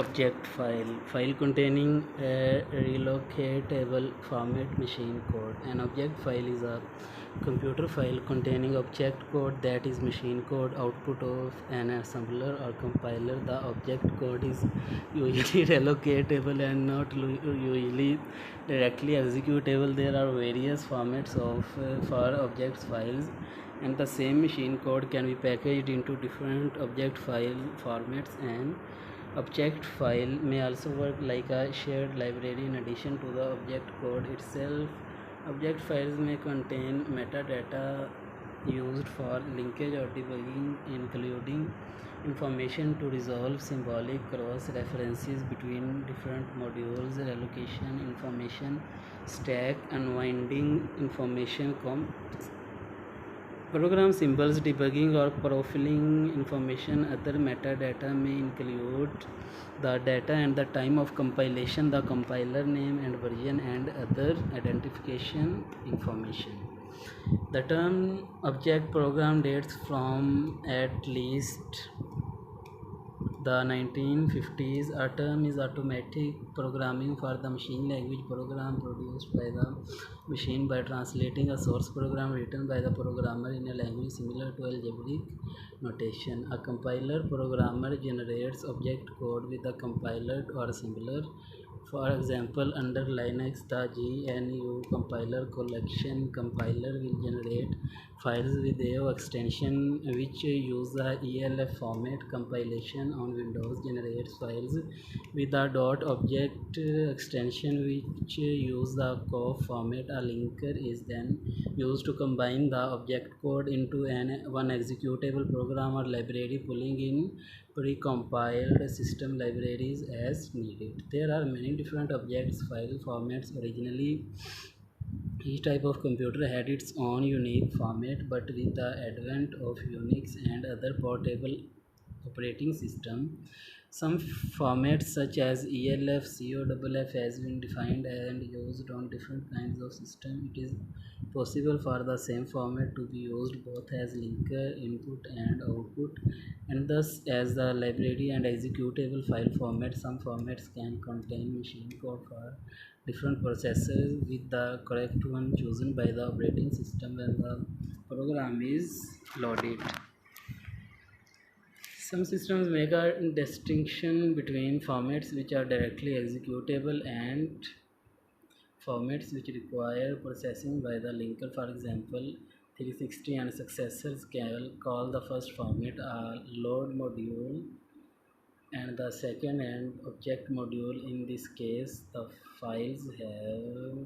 Object file containing a relocatable format machine code. An object file is a computer file containing object code that is machine code output of an assembler or compiler. The object code is usually relocatable and not usually directly executable. There are various formats for object files, and the same machine code can be packaged into different object file formats. And object file may also work like a shared library in addition to the object code itself. Object files may contain metadata used for linkage or debugging, including information to resolve symbolic cross references between different modules, relocation information, stack unwinding information, program symbols, debugging or profiling information. Other metadata may include the data and the time of compilation, the compiler name and version, and other identification information. The term object program dates from at least the 1950s. A term is automatic programming for the machine language program produced by the machine by translating a source program written by the programmer in a language similar to algebraic notation. A compiler programmer generates object code with a compiler or assembler. For example, under Linux, the GNU compiler collection compiler will generate files with AO extension which use the ELF format. Compilation on Windows generates files with the .object extension which use the COF format. A linker is then used to combine the object code into one executable program or library, pulling in precompiled system libraries as needed. There are many different objects file formats. Originally, each type of computer had its own unique format, but with the advent of Unix and other portable operating system, some formats such as ELF, COFF has been defined and used on different kinds of system. It is possible for the same format to be used both as linker input and output, and thus as the library and executable file format. Some formats can contain machine code for different processors, with the correct one chosen by the operating system when the program is loaded. Some systems make a distinction between formats which are directly executable and formats which require processing by the linker. For example, 360 and successors can call the first format a load module and the second an object module. In this case, the files have